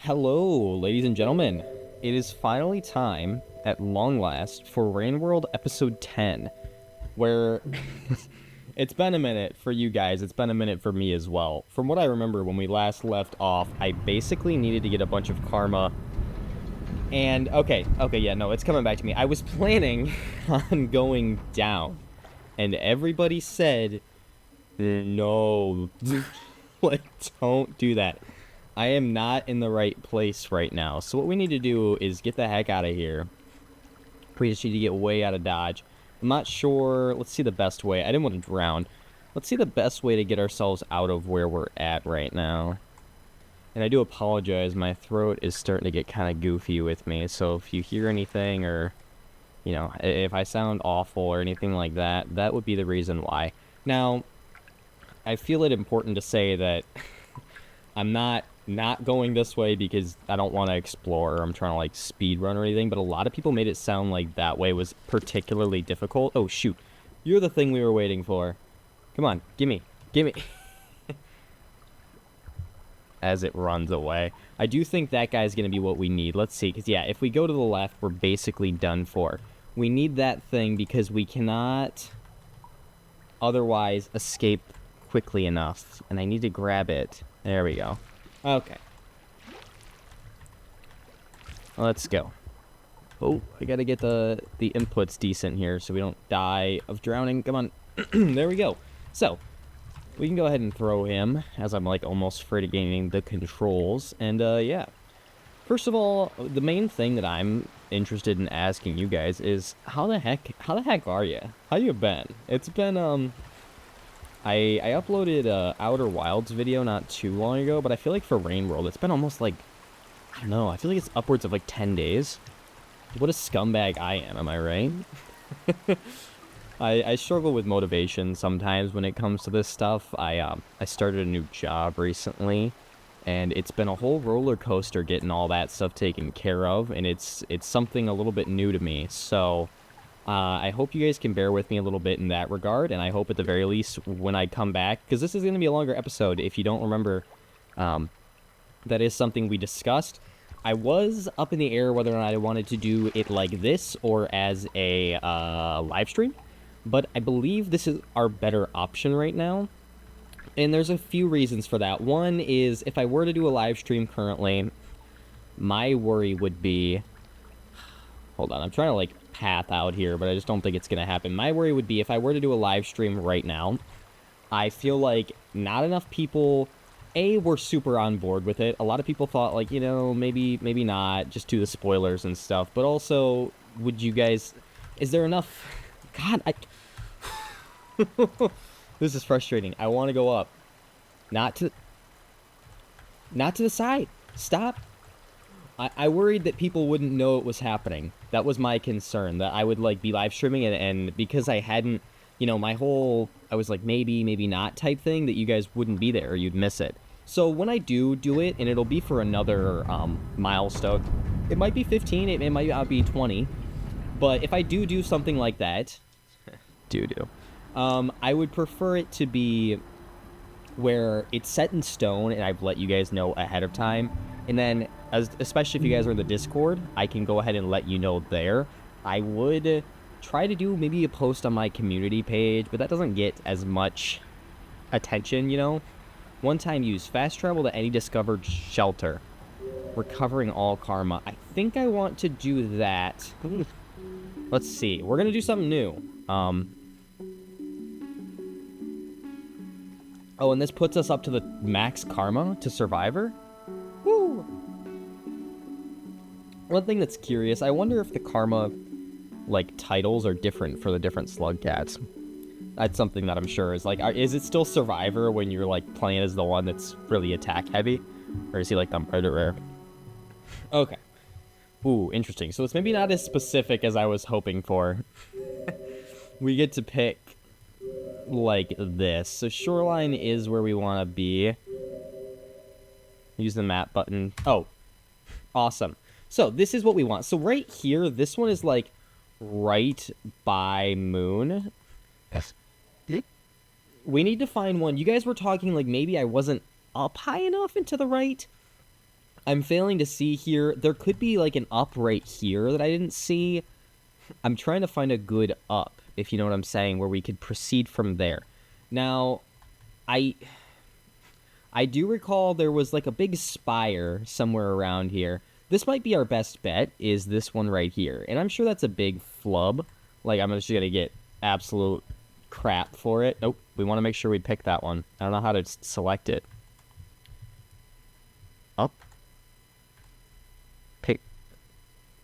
Hello, ladies and gentlemen. It is finally time, at long last, for Rain World Episode 10, where it's been a minute for you guys, it's been a minute for me as well. From what I remember when we last left off, I basically needed to get a bunch of karma, and yeah, no, it's coming back to me. I was planning on going down, and everybody said, no, like, don't do that. I am not in the right place right now. So what we need to do is get the heck out of here. We just need to get way out of Dodge. I'm not sure. Let's see the best way. I didn't want to drown. Let's see the best way to get ourselves out of where we're at right now. And I do apologize. My throat is starting to get kind of goofy with me. So if you hear anything or, if I sound awful or anything like that, that would be the reason why. Now, I feel it important to say that I'm not going this way because I don't want to explore or I'm trying to like speed run or anything, but a lot of people made it sound like that way was particularly difficult. Oh shoot, you're the thing we were waiting for. Come on, gimme. As it runs away. I do think that guy's gonna be what we need. Let's see, because yeah, if we go to the left, we're basically done for. We need that thing because we cannot otherwise escape quickly enough, and I need to grab it. There we go. Okay. Let's go. Oh, I gotta get the inputs decent here so we don't die of drowning. Come on. There we go. So, we can go ahead and throw him as I'm like almost forgetting the controls. And yeah. First of all, the main thing that I'm interested in asking you guys is how the heck are you? How you been? It's been I uploaded a Outer Wilds video not too long ago, but I feel like for Rain World, it's been almost like, I don't know, I feel like it's upwards of like 10 days. What a scumbag I am I right? I struggle with motivation sometimes when it comes to this stuff. I started a new job recently, and it's been a whole roller coaster getting all that stuff taken care of, and it's something a little bit new to me, so I hope you guys can bear with me a little bit in that regard, and I hope at the very least when I come back, because this is going to be a longer episode, if you don't remember, that is something we discussed. I was up in the air whether or not I wanted to do it like this or as a live stream, but I believe this is our better option right now, and there's a few reasons for that. One is, if I were to do a live stream currently, my worry would be... Hold on, I'm trying to, like, path out here, but I just don't think it's going to happen. My worry would be if I were to do a live stream right now, I feel like not enough people, A, were super on board with it. A lot of people thought, like, maybe not, just do the spoilers and stuff. But also, would you guys... Is there enough... God, This is frustrating. I want to go up. Not to the side. Stop. I worried that people wouldn't know it was happening. That was my concern, that I would, like, be live streaming, and because I hadn't, my whole, I was like, maybe not type thing, that you guys wouldn't be there, or you'd miss it. So when I do it, and it'll be for another milestone, it might be 15, it might not be 20, but if I do something like that, I would prefer it to be where it's set in stone, and I've let you guys know ahead of time, and then, especially if you guys are in the Discord, I can go ahead and let you know there. I would try to do maybe a post on my community page, but that doesn't get as much attention, One time use fast travel to any discovered shelter, recovering all karma. I think I want to do that. Let's see. We're going to do something new. Oh, and this puts us up to the max karma to Survivor? Woo! One thing that's curious, I wonder if the karma, like, titles are different for the different slug cats. That's something that I'm sure is, like, is it still Survivor when you're, like, playing as the one that's really attack heavy? Or is he, like, the murderer? Okay. Ooh, interesting. So it's maybe not as specific as I was hoping for. We get to pick like this. So shoreline is where we want to be. Use the map button. Oh, awesome. So this is what we want. So right here, this one is like right by moon. Yes. We need to find one. You guys were talking like maybe I wasn't up high enough and to the right. I'm failing to see here. There could be like an up right here that I didn't see. I'm trying to find a good up, if you know what I'm saying, where we could proceed from there. Now, I I do recall there was like a big spire somewhere around here. This might be our best bet, is this one right here. And I'm sure that's a big flub. Like, I'm just gonna get absolute crap for it. Nope, we want to make sure we pick that one. I don't know how to select it. Up.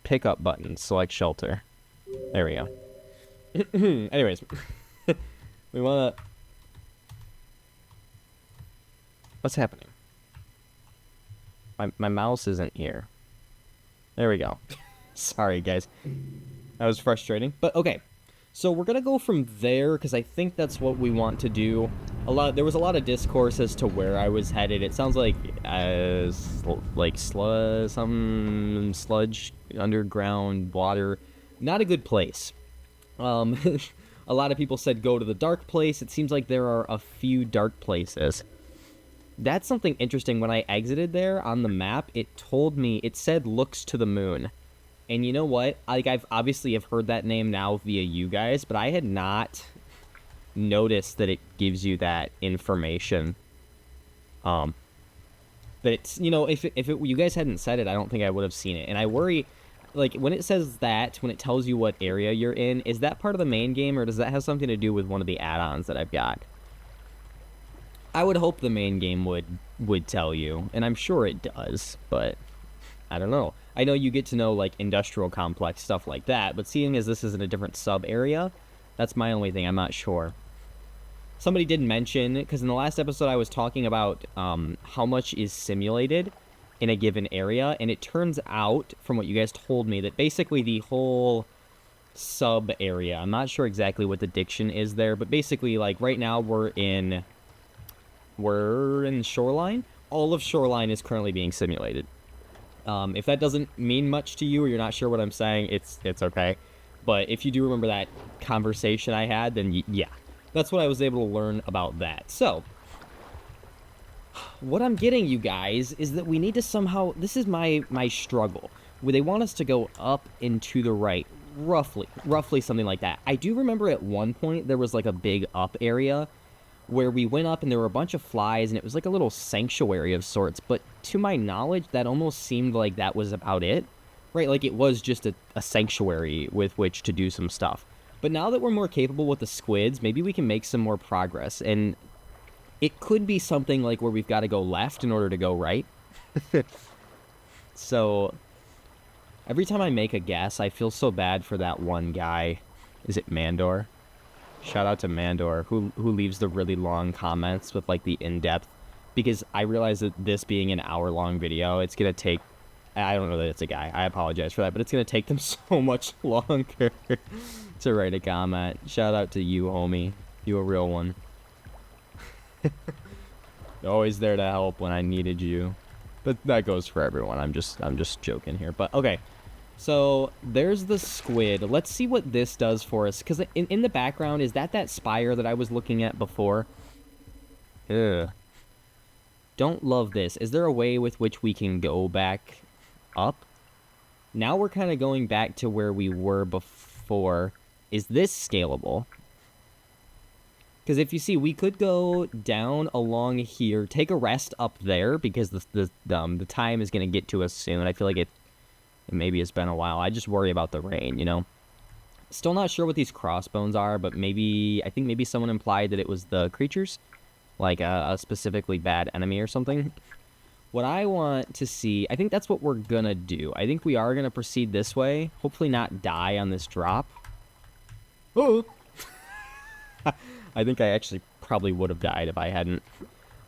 Pick up button, select shelter. There we go. Anyways, we wanna... What's happening? My mouse isn't here. There we go. Sorry, guys. That was frustrating. But, okay. So, we're gonna go from there, because I think that's what we want to do. There was a lot of discourse as to where I was headed. It sounds like, some sludge, underground, water. Not a good place. A lot of people said go to the dark place. It seems like there are a few dark places. That's something interesting. When I exited there on the map, it said looks to the moon. And you know what? I've obviously have heard that name now via you guys, but I had not noticed that it gives you that information. But it's, if you guys hadn't said it, I don't think I would have seen it. And I worry, like, when it says that, when it tells you what area you're in, is that part of the main game, or does that have something to do with one of the add-ons that I've got? I would hope the main game would tell you, and I'm sure it does, but I don't know. I know you get to know, like, industrial complex, stuff like that, but seeing as this is in a different sub-area, that's my only thing. I'm not sure. Somebody did mention, because in the last episode I was talking about how much is simulated in a given area, and it turns out, from what you guys told me, that basically the whole sub-area, I'm not sure exactly what the diction is there, but basically, like, right now we're in Shoreline. All of Shoreline is currently being simulated. If that doesn't mean much to you, or you're not sure what I'm saying, it's okay. But if you do remember that conversation I had, then yeah. That's what I was able to learn about that. So, what I'm getting, you guys, is that we need to somehow... This is my struggle. Where they want us to go up and to the right. Roughly something like that. I do remember at one point there was like a big up area where we went up and there were a bunch of flies, and it was like a little sanctuary of sorts, but to my knowledge, that almost seemed like that was about it, right? Like, it was just a sanctuary with which to do some stuff. But now that we're more capable with the squids, maybe we can make some more progress, and it could be something like where we've got to go left in order to go right. So, every time I make a guess, I feel so bad for that one guy. Is it Mandor? Shout out to Mandor, who leaves the really long comments with, like, the in-depth, because I realize that this being an hour-long video, it's going to take, I don't know that it's a guy, I apologize for that, but it's going to take them so much longer to write a comment. Shout out to you, homie. You a real one. Always there to help when I needed you. But that goes for everyone. I'm just joking here. But, okay. So, there's the squid. Let's see what this does for us. Because in the background, is that spire that I was looking at before? Ugh. Don't love this. Is there a way with which we can go back up? Now we're kind of going back to where we were before. Is this scalable? Because if you see, we could go down along here, take a rest up there, because the time is going to get to us soon. I feel like maybe it's been a while. I just worry about the rain, you know? Still not sure what these crossbones are, but I think maybe someone implied that it was the creatures? Like a specifically bad enemy or something? What I want to see, I think that's what we're gonna do. I think we are gonna proceed this way. Hopefully not die on this drop. Oh! I think I actually probably would have died if I hadn't.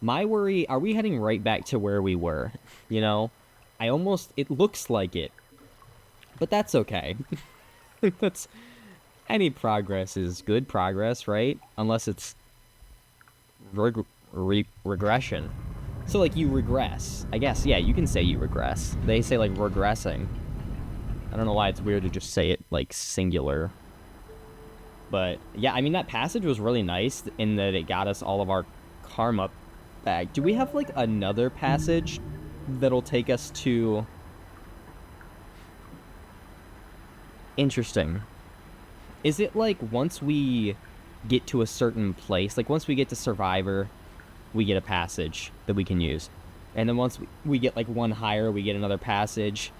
My worry, are we heading right back to where we were? You know? It looks like it. But that's okay. Any progress is good progress, right? Unless it's regression. So, like, you regress. I guess, yeah, you can say you regress. They say, like, regressing. I don't know why it's weird to just say it, like, singular. But, yeah, I mean, that passage was really nice in that it got us all of our karma back. Do we have, like, another passage that'll take us to... Interesting. Is it like once we get to a certain place, like once we get to Survivor, we get a passage that we can use, and then once we get like one higher, we get another passage?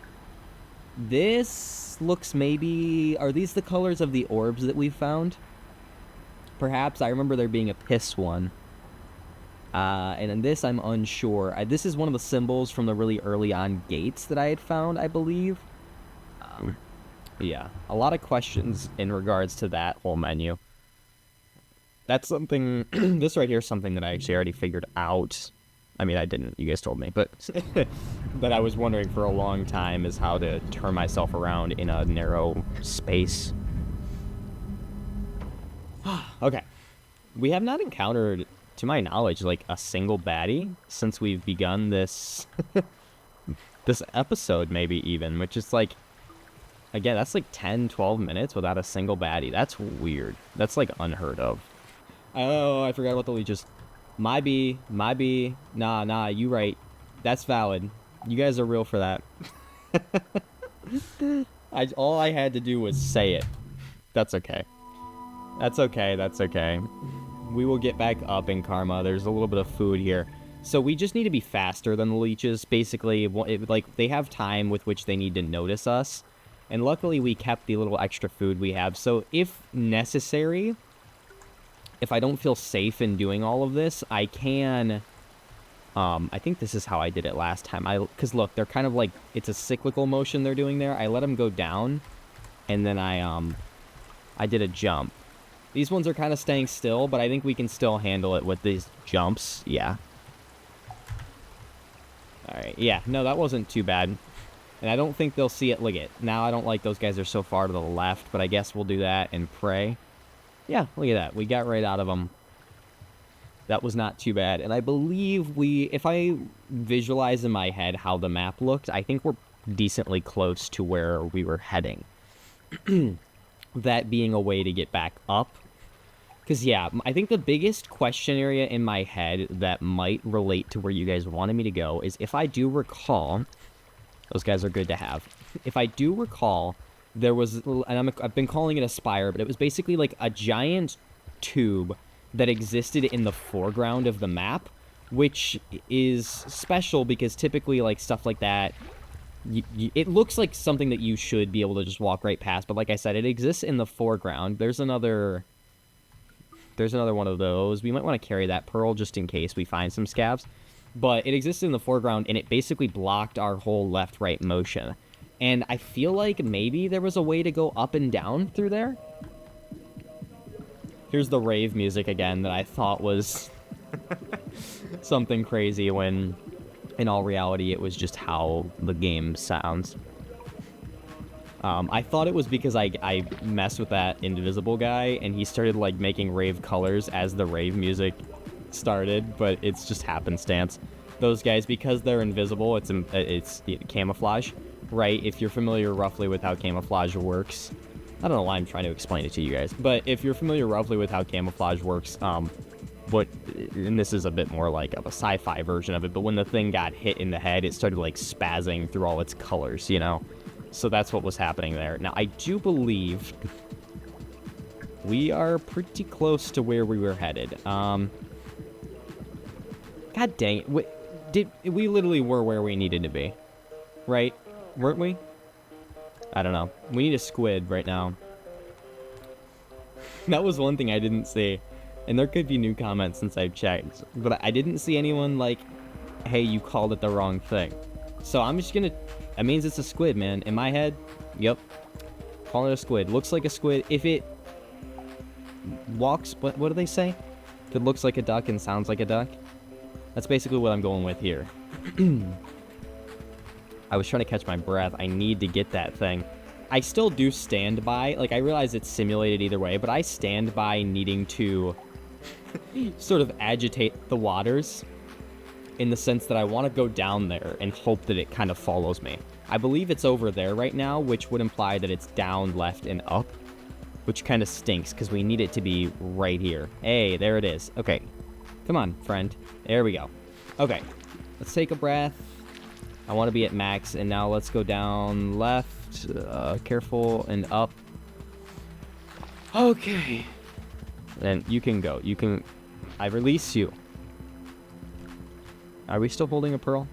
This looks maybe... Are these the colors of the orbs that we found? Perhaps. I remember there being a piss one. And in this, I'm unsure. This is one of the symbols from the really early on gates that I had found, I believe. Yeah, a lot of questions in regards to that whole menu. That's something... This right here is something that I actually already figured out. I mean, I didn't. You guys told me. But that I was wondering for a long time is how to turn myself around in a narrow space. Okay. We have not encountered, to my knowledge, like a single baddie since we've begun this... this episode, maybe even, which is like... Again, that's like 10, 12 minutes without a single baddie. That's weird. That's like unheard of. Oh, I forgot about the leeches. My B. Nah, you right. That's valid. You guys are real for that. All I had to do was say it. That's okay. That's okay. We will get back up in karma. There's a little bit of food here. So we just need to be faster than the leeches. Basically, like, they have time with which they need to notice us. And luckily, we kept the little extra food we have. So if necessary, if I don't feel safe in doing all of this, I can... I think this is how I did it last time. Because look, they're kind of like... It's a cyclical motion they're doing there. I let them go down. And then I did a jump. These ones are kind of staying still, but I think we can still handle it with these jumps. Yeah. Alright, yeah. No, that wasn't too bad. And I don't think they'll see it. Look at now. I don't like those guys are so far to the left, but I guess we'll do that and pray. Yeah, look at that. We got right out of them. That was not too bad. And I believe if I visualize in my head how the map looked, I think we're decently close to where we were heading. That being a way to get back up. Because, yeah, I think the biggest question area in my head that might relate to where you guys wanted me to go is if I do recall... Those guys are good to have. If I do recall, there was... And I've been calling it a spire, but it was basically like a giant tube that existed in the foreground of the map, which is special because typically, like, stuff like that... it looks like something that you should be able to just walk right past, but like I said, it exists in the foreground. There's another one of those. We might want to carry that pearl just in case we find some scavs. But it existed in the foreground, and it basically blocked our whole left-right motion. And I feel like maybe there was a way to go up and down through there. Here's the rave music again that I thought was something crazy when, in all reality, it was just how the game sounds. I thought it was because I messed with that Indivisible guy, and he started, like, making rave colors as the rave music started, but it's just happenstance. Those guys, because they're invisible, it's camouflage, right? If you're familiar roughly with how camouflage works, I don't know why I'm trying to explain it to you guys, but if you're familiar roughly with how camouflage works, and this is a bit more like of a sci-fi version of it, but when the thing got hit in the head, it started like spazzing through all its colors, you know? So that's what was happening there. Now, I do believe we are pretty close to where we were headed. God dang it. We literally were where we needed to be. Right? Weren't we? I don't know. We need a squid right now. That was one thing I didn't see. And there could be new comments since I've checked. But I didn't see anyone like, hey, you called it the wrong thing. So I'm just gonna... That means it's a squid, man. In my head, yep. Calling it a squid. Looks like a squid. If it walks... What do they say? If it looks like a duck and sounds like a duck. That's basically what I'm going with here. I was trying to catch my breath. I need to get that thing. I still do stand by, like, I realize it's simulated either way, but I stand by needing to sort of agitate the waters in the sense that I want to go down there and hope that it kind of follows me. I believe it's over there right now, which would imply that it's down, left, and up, which kind of stinks because we need it to be right here. Hey, there it is. Okay. Come on, friend. There we go. Okay. Let's take a breath. I want to be at max, and now let's go down left, careful, and up. Okay. And you can go. You can... I release you. Are we still holding a pearl?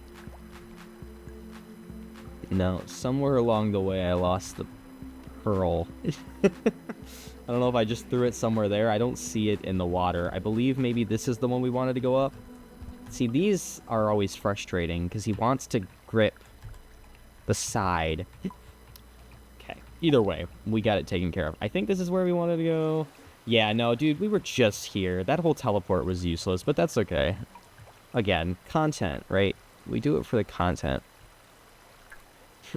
No. Somewhere along the way, I lost the pearl. I don't know if I just threw it somewhere there. I don't see it in the water. I believe maybe this is the one we wanted to go up. See, these are always frustrating because he wants to grip the side. Okay. Either way, we got it taken care of. I think this is where we wanted to go. Yeah, no, dude, we were just here. That whole teleport was useless, but that's okay. Again, content, right? We do it for the content.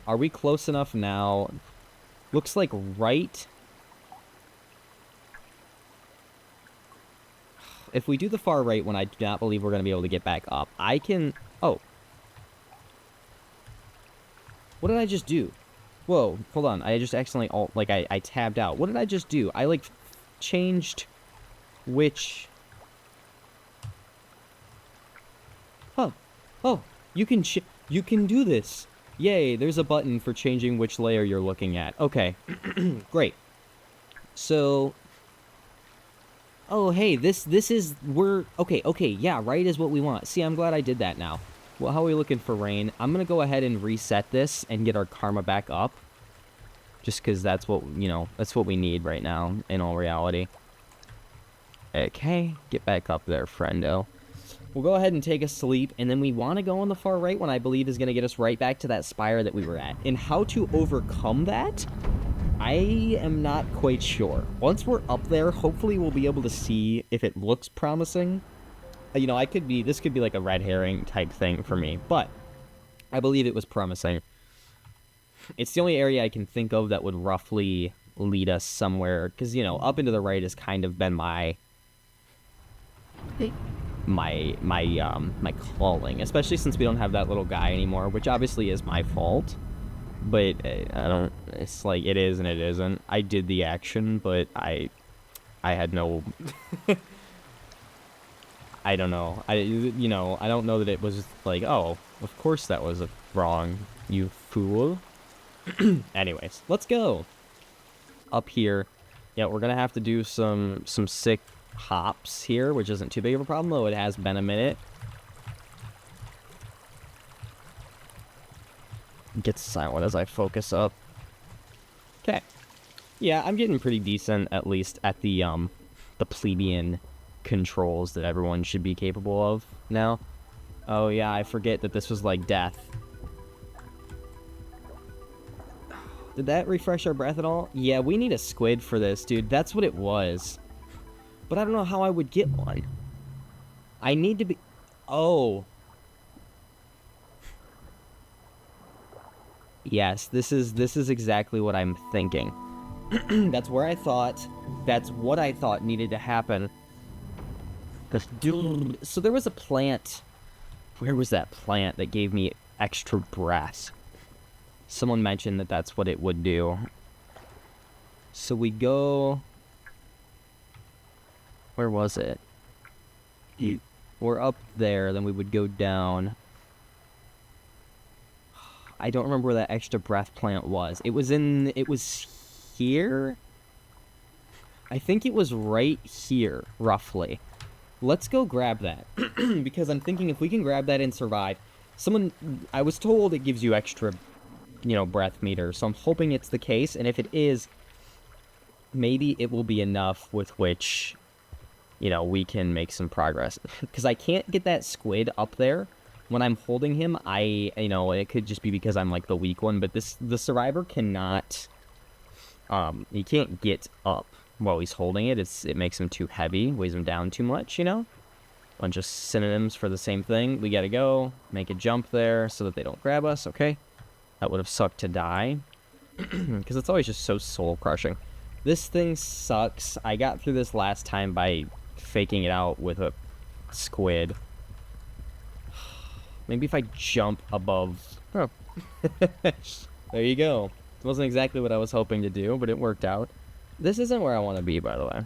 Are we close enough now? Looks like right... If we do the far right when I do not believe we're going to be able to get back up, I can... Oh. What did I just do? Whoa, hold on. I just accidentally... I tabbed out. What did I just do? I, like, changed which... Huh. Oh, you can do this. Yay, there's a button for changing which layer you're looking at. Okay. Great. So... Oh, hey, this is... Okay, yeah, right is what we want. See, I'm glad I did that now. Well, how are we looking for rain? I'm gonna go ahead and reset this and get our karma back up. Just because that's what, that's what we need right now, in all reality. Okay, get back up there, friendo. We'll go ahead and take a sleep, and then we want to go on the far right one, I believe, is going to get us right back to that spire that we were at. And how to overcome that, I am not quite sure. Once we're up there, hopefully we'll be able to see if it looks promising. This could be like a red herring type thing for me, but I believe it was promising. It's the only area I can think of that would roughly lead us somewhere, because, up into the right has kind of been my calling, especially since we don't have that little guy anymore, which obviously is my fault, but it's like, it is and it isn't. I did the action, but I had no, I don't know. I don't know that it was like, oh, of course that was wrong, you fool. Anyways, let's go. Up here. Yeah, we're gonna have to do some sick hops here, which isn't too big of a problem, though it has been a minute. Get silent as I focus up. Okay. Yeah, I'm getting pretty decent, at least, at the plebeian controls that everyone should be capable of now. Oh, yeah, I forget that this was like death. Did that refresh our breath at all? Yeah, we need a squid for this, dude. That's what it was. But I don't know how I would get one. I need to be... Oh. Yes, this is exactly what I'm thinking. That's what I thought needed to happen. So there was a plant. Where was that plant that gave me extra breath? Someone mentioned that that's what it would do. So we go... Where was it? We're up there, then we would go down. I don't remember where that extra breath plant was. It was here? I think it was right here, roughly. Let's go grab that. Because I'm thinking if we can grab that and survive... I was told it gives you extra... breath meter, so I'm hoping it's the case, and if it is, maybe it will be enough with which, we can make some progress. Because I can't get that squid up there when I'm holding him. It could just be because I'm, like, the weak one, but the survivor cannot, he can't get up while he's holding it. It makes him too heavy, weighs him down too much, Bunch of synonyms for the same thing. We gotta go, make a jump there so that they don't grab us, okay? That would have sucked to die. Because it's always just so soul-crushing. This thing sucks. I got through this last time by faking it out with a squid. Maybe if I jump above... Oh. There you go. It wasn't exactly what I was hoping to do, but it worked out. This isn't where I want to be, by the way.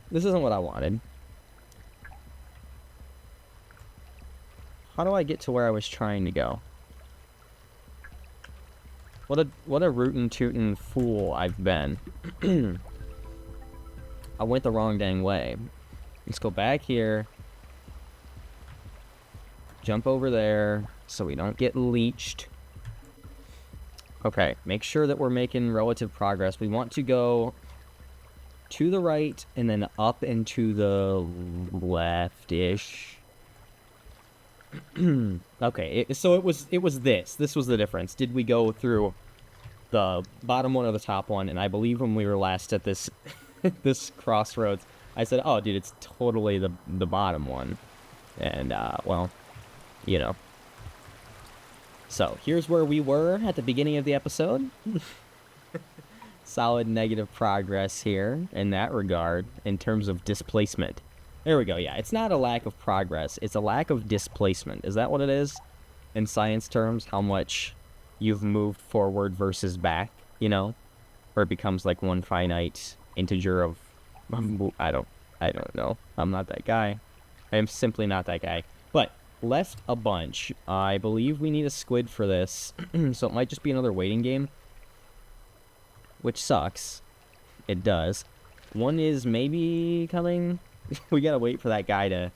This isn't what I wanted. How do I get to where I was trying to go? What a rootin' tootin' fool I've been. I went the wrong dang way. Let's go back here. Jump over there so we don't get leeched. Okay, make sure that we're making relative progress. We want to go to the right and then up and to the left-ish. Okay, so it was this. This was the difference. Did we go through the bottom one or the top one? And I believe when we were last at this this crossroads, I said, "Oh, dude, it's totally the bottom one." And well, you know. So here's where we were at the beginning of the episode. Solid negative progress here in that regard in terms of displacement. There we go. Yeah, it's not a lack of progress. It's a lack of displacement. Is that what it is? In science terms, how much you've moved forward versus back, you know? Where it becomes like one finite integer of... I don't know. I'm not that guy. I am simply not that guy. But left a bunch. I believe we need a squid for this. So it might just be another waiting game. Which sucks. It does. One is maybe coming... We gotta wait for that guy to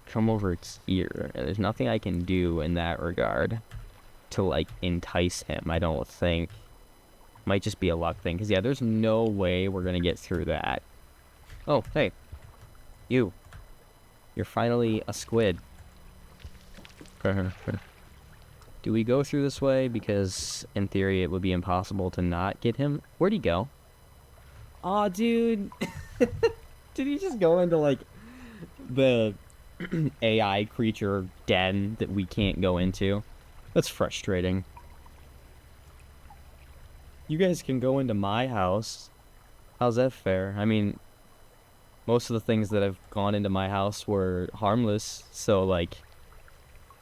come over here. And there's nothing I can do in that regard to, like, entice him, I don't think. Might just be a luck thing. Because, yeah, there's no way we're gonna get through that. Oh, hey. You. You're finally a squid. Do we go through this way? Because, in theory, it would be impossible to not get him. Where'd he go? Aw, dude. Did he just go into, like, the AI creature den that we can't go into? That's frustrating. You guys can go into my house. How's that fair? I mean, most of the things that have gone into my house were harmless, so, like,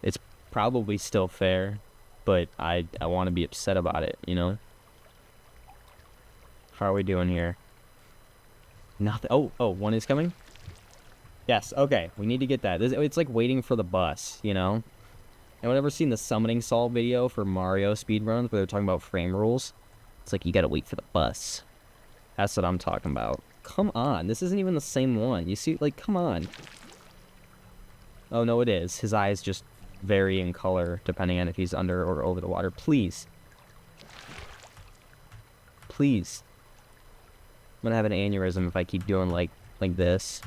it's probably still fair, but I want to be upset about it, you know? How are we doing here? Nothing. Oh, one is coming? Yes, okay. We need to get that. It's like waiting for the bus, you know? Anyone ever seen the summoning Saul video for Mario speedruns where they're talking about frame rules? It's like, you gotta wait for the bus. That's what I'm talking about. Come on. This isn't even the same one. You see, like, come on. Oh, no, it is. His eyes just vary in color depending on if he's under or over the water. Please. Please. I'm gonna have an aneurysm if I keep doing like this.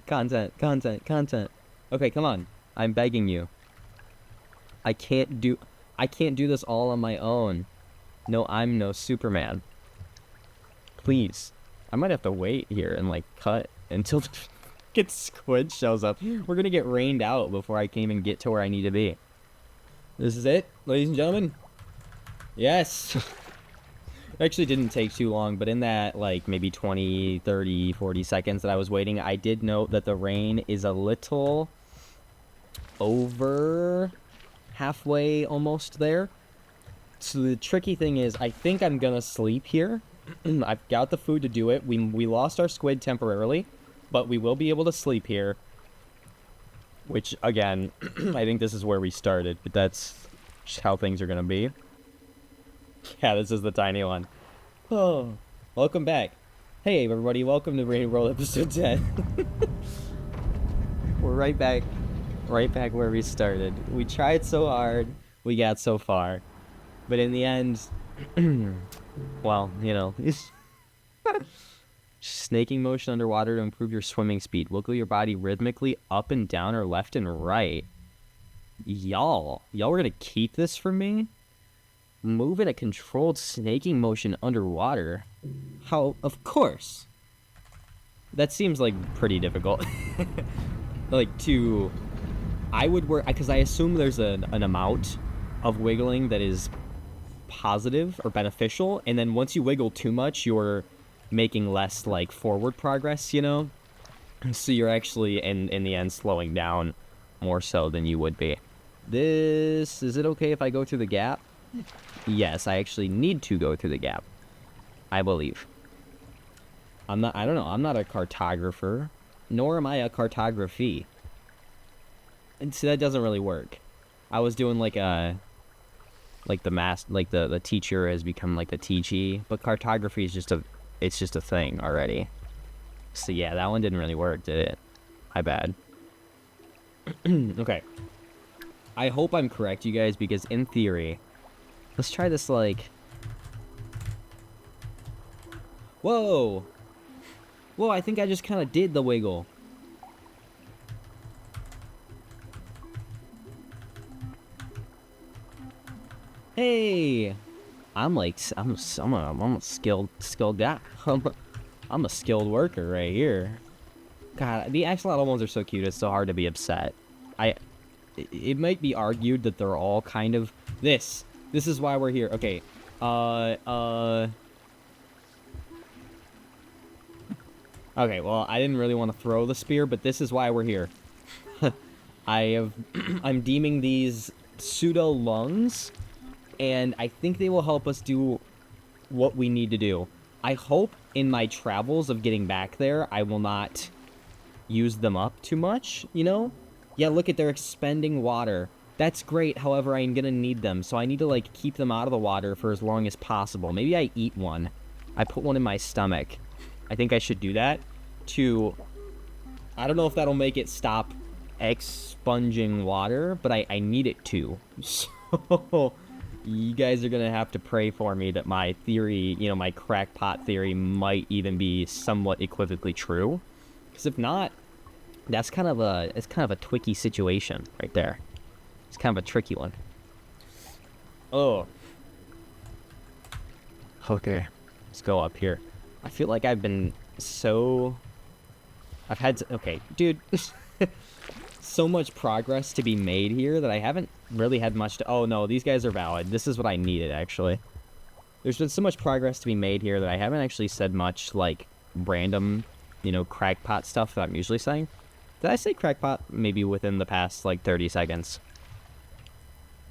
Content. Okay, come on. I'm begging you. I can't do this all on my own. No, I'm no Superman. Please. I might have to wait here and like cut until get squid shows up. We're gonna get rained out before I can even get to where I need to be. This is it, ladies and gentlemen. Yes. Actually didn't take too long, but in that, like, maybe 20, 30, 40 seconds that I was waiting, I did note that the rain is a little over halfway almost there. So the tricky thing is, I think I'm gonna sleep here. I've got the food to do it. We lost our squid temporarily, but we will be able to sleep here. Which, again, I think this is where we started, but that's just how things are gonna be. Yeah, this is the tiny one. Oh, welcome back. Hey, everybody, welcome to Rain World episode 10. We're right back where we started. We tried so hard, we got so far. But in the end, well, you know, snaking motion underwater to improve your swimming speed. Wiggle your body rhythmically up and down or left and right. Y'all were gonna keep this from me? Move in a controlled snaking motion underwater? How? Of course. That seems like pretty difficult. Like I would work, because I assume there's an amount of wiggling that is positive or beneficial, and then once you wiggle too much, you're making less like forward progress, you know? So you're actually in the end slowing down more so than you would be. Is it okay if I go through the gap? Yes, I actually need to go through the gap, I believe. I don't know, I'm not a cartographer, nor am I a cartography. And so that doesn't really work. I was doing like the teacher has become like the teachee, but cartography is it's just a thing already. So yeah, that one didn't really work, did it? My bad. Okay. I hope I'm correct, you guys, because in theory, let's try this like. Whoa! Whoa, I think I just kind of did the wiggle. Hey! I'm a skilled guy. I'm a skilled worker right here. God, the axolotl ones are so cute. It's so hard to be upset. It might be argued that they're all kind of this. This is why we're here. Okay. Okay, well, I didn't really want to throw the spear, but this is why we're here. I'm deeming these pseudo lungs, and I think they will help us do what we need to do. I hope in my travels of getting back there, I will not use them up too much, you know? Yeah, look at, they're expending water. That's great, however, I'm gonna need them, so I need to, like, keep them out of the water for as long as possible. Maybe I eat one. I put one in my stomach. I think I should do that to... I don't know if that'll make it stop expunging water, but I need it to. So... You guys are gonna have to pray for me that my theory, you know, my crackpot theory might even be somewhat equivocally true. Because if not, it's kind of a twicky situation right there. It's kind of a tricky one. Oh. Okay. Let's go up here. I feel like I've been so... I've had to... Okay, dude. So much progress to be made here that I haven't really had much to... Oh, no, these guys are valid. This is what I needed, actually. There's been so much progress to be made here that I haven't actually said much, like, random, you know, crackpot stuff that I'm usually saying. Did I say crackpot maybe within the past, like, 30 seconds?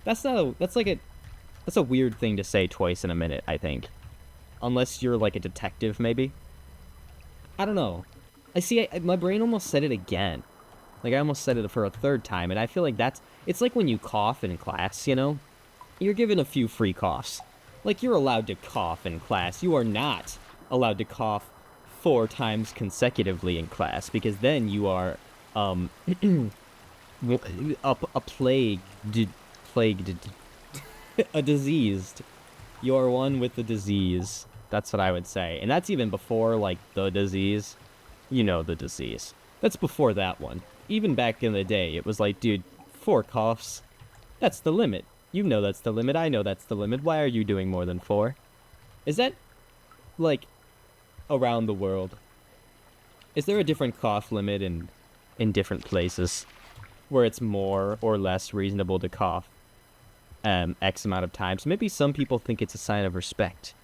That's not a... That's a weird thing to say twice in a minute, I think. Unless you're, like, a detective, maybe. I don't know. My brain almost said it again. Like, I almost said it for a third time, and I feel like it's like when you cough in class, you know? You're given a few free coughs. Like, you're allowed to cough in class. You are not allowed to cough 4 times consecutively in class, because then you are, a a diseased. You're one with the disease. That's what I would say. And that's even before, like, the disease. You know the disease. That's before that one. Even back in the day, it was like, dude, 4 coughs. That's the limit. You know that's the limit. I know that's the limit. Why are you doing more than 4? Is that, like, around the world? Is there a different cough limit in different places where it's more or less reasonable to cough X amount of times? Maybe some people think it's a sign of respect.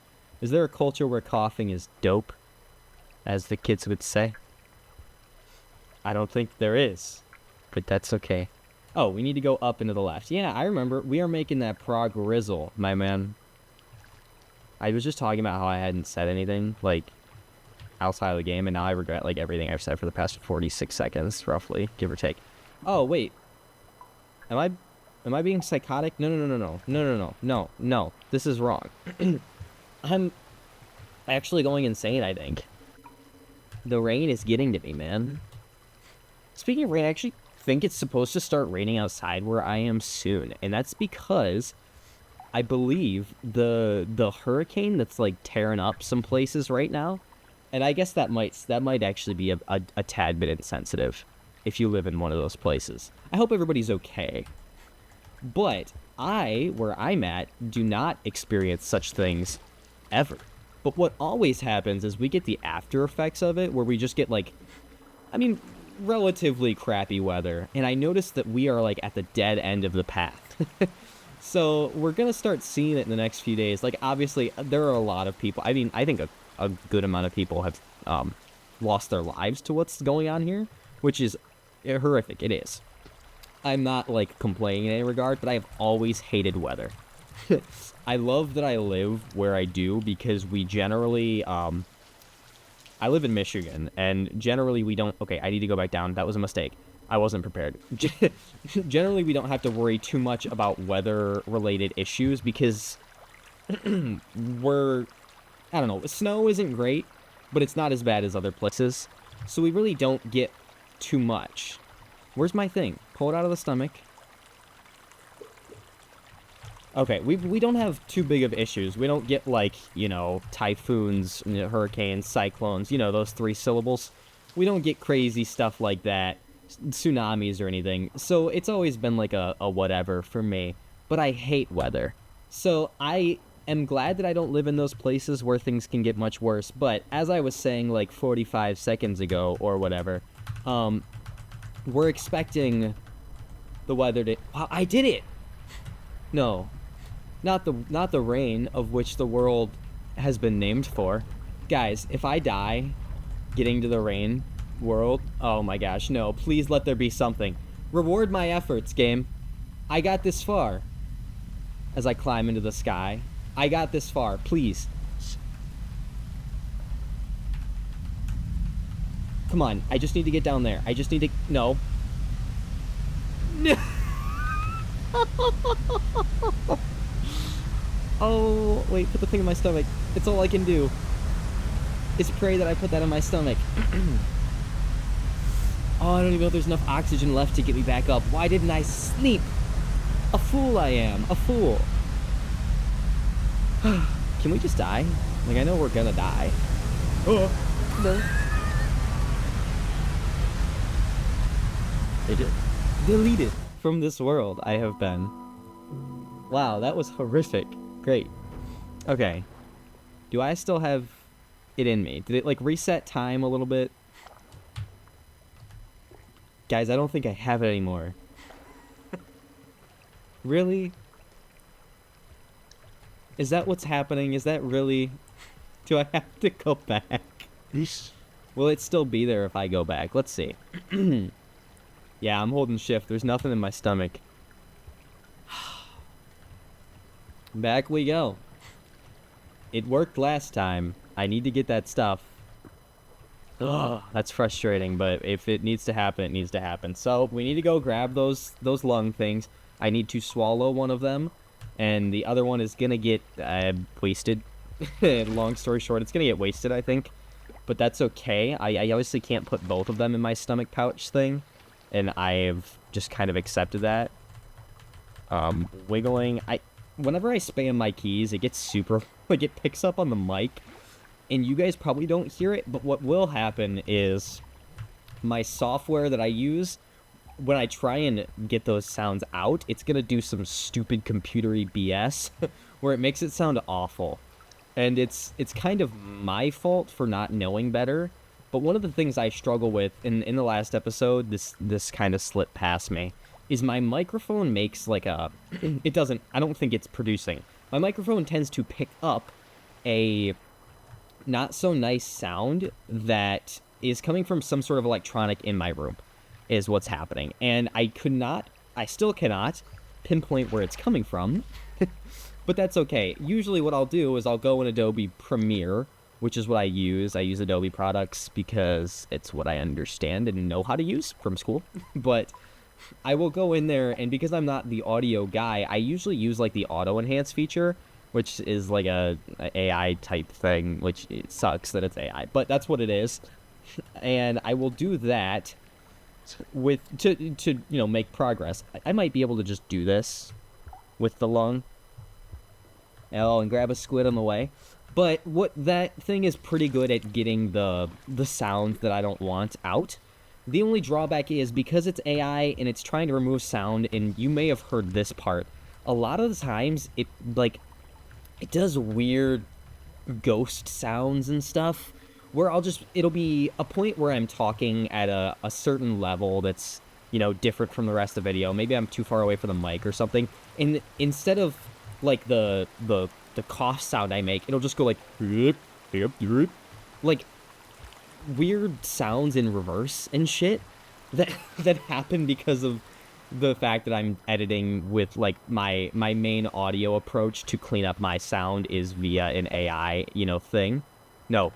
Is there a culture where coughing is dope, as the kids would say? I don't think there is, but that's okay. Oh, we need to go up and to the left. Yeah, I remember. We are making that prog-rizzle, my man. I was just talking about how I hadn't said anything, like, outside of the game, and now I regret, like, everything I've said for the past 46 seconds, roughly, give or take. Oh, wait. Am I being psychotic? No. This is wrong. I'm actually going insane, I think. The rain is getting to me, man. Speaking of rain, I actually think it's supposed to start raining outside where I am soon. And that's because I believe the hurricane that's, like, tearing up some places right now, and I guess that might actually be a tad bit insensitive if you live in one of those places. I hope everybody's okay. But where I'm at, do not experience such things ever. But what always happens is we get the after effects of it, where we just get, like, I mean, relatively crappy weather. And I noticed that we are, like, at the dead end of the path. So we're going to start seeing it in the next few days. Like, obviously, there are a lot of people. I mean, I think a good amount of people have lost their lives to what's going on here, which is horrific. It is. I'm not, like, complaining in any regard, but I have always hated weather. I love that I live where I do, because we generally, I live in Michigan, and generally we don't... Okay, I need to go back down. That was a mistake. I wasn't prepared. Generally, we don't have to worry too much about weather-related issues because we're... I don't know, snow isn't great, but it's not as bad as other places. So we really don't get too much. Where's my thing? Pull it out of the stomach. Okay, we don't have too big of issues. We don't get, like, you know, typhoons, hurricanes, cyclones, you know, those 3 syllables. We don't get crazy stuff like that, tsunamis or anything. So it's always been like a whatever for me. But I hate weather. So I am glad that I don't live in those places where things can get much worse. But as I was saying like 45 seconds ago or whatever, we're expecting the weather to... Wow, I did it! No. Not the rain of which the world has been named for. Guys, if I die getting to the rain world, oh my gosh, no. Please let there be something. Reward my efforts, game. I got this far. As I climb into the sky. I got this far. Please. Come on. I just need to get down there. I just need to... No. No. Oh, wait. Put the thing in my stomach. It's all I can do. Is pray that I put that in my stomach. Oh, I don't even know if there's enough oxygen left to get me back up. Why didn't I sleep? A fool I am. A fool. Can we just die? Like, I know we're gonna die. Oh, no. They did. Deleted from this world I have been. Wow, that was horrific. Great. Okay. Do I still have it in me? Did it, like, reset time a little bit? Guys, I don't think I have it anymore. Really? Is that what's happening? Is that really... Do I have to go back? Will it still be there if I go back? Let's see. Yeah, I'm holding shift. There's nothing in my stomach. Back we go. It worked last time. I need to get that stuff. Ugh, that's frustrating, but if it needs to happen, it needs to happen. So, we need to go grab those lung things. I need to swallow one of them, and the other one is gonna get wasted. Long story short, it's gonna get wasted, I think. But that's okay. I obviously can't put both of them in my stomach pouch thing, and I've just kind of accepted that. Wiggling. Whenever I spam my keys, it gets super... Like, it picks up on the mic, and you guys probably don't hear it, but what will happen is my software that I use, when I try and get those sounds out, it's gonna do some stupid computery BS where it makes it sound awful. And it's kind of my fault for not knowing better, but one of the things I struggle with in the last episode, this kind of slipped past me, is my microphone makes like a... It doesn't... I don't think it's producing. My microphone tends to pick up a not so nice sound that is coming from some sort of electronic in my room, is what's happening. And I still cannot pinpoint where it's coming from, but that's okay. Usually what I'll do is I'll go in Adobe Premiere, which is what I use. I use Adobe products because it's what I understand and know how to use from school. But I will go in there, and because I'm not the audio guy, I usually use like the auto enhance feature, which is like a AI type thing, which it sucks that it's AI, but that's what it is. And I will do that to you know, make progress. I might be able to just do this with the lung. Oh, and grab a squid on the way. But what that thing is pretty good at getting the sounds that I don't want out. The only drawback is because it's AI and it's trying to remove sound, and you may have heard this part, a lot of the times it does weird ghost sounds and stuff where it'll be a point where I'm talking at a certain level that's, you know, different from the rest of the video. Maybe I'm too far away from the mic or something, and instead of like the cough sound I make, it'll just go like weird sounds in reverse and shit that happen because of the fact that I'm editing with like my main audio approach to clean up my sound is via an AI, you know, thing. No.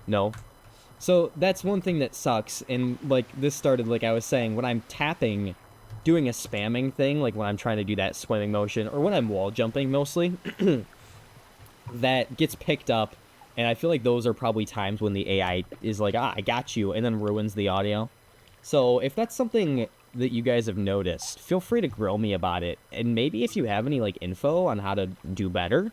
So that's one thing that sucks. And like this started, like I was saying, when I'm tapping, doing a spamming thing, like when I'm trying to do that swimming motion, or when I'm wall jumping mostly, that gets picked up. And I feel like those are probably times when the AI is like, I got you, and then ruins the audio. So if that's something that you guys have noticed, feel free to grill me about it. And maybe if you have any like info on how to do better,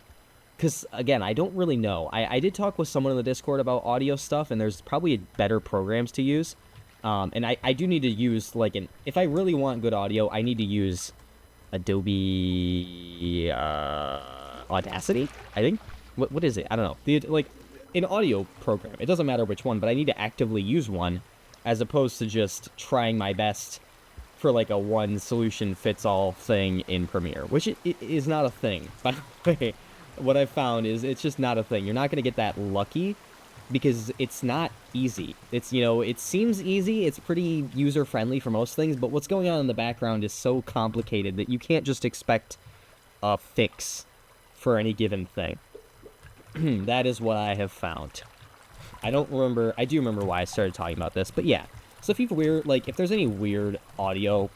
because again, I don't really know. I did talk with someone in the Discord about audio stuff, and there's probably better programs to use. And I do need to use like if I really want good audio, I need to use Adobe Audacity, I think. What is it? I don't know. Like an audio program. It doesn't matter which one, but I need to actively use one as opposed to just trying my best for like a one solution fits all thing in Premiere, which it is not a thing. By the way, what I've found is it's just not a thing. You're not going to get that lucky because it's not easy. It's, you know, it seems easy. It's pretty user friendly for most things, but what's going on in the background is so complicated that you can't just expect a fix for any given thing. That is what I have found. I do remember why I started talking about this, but yeah. So if there's any weird audio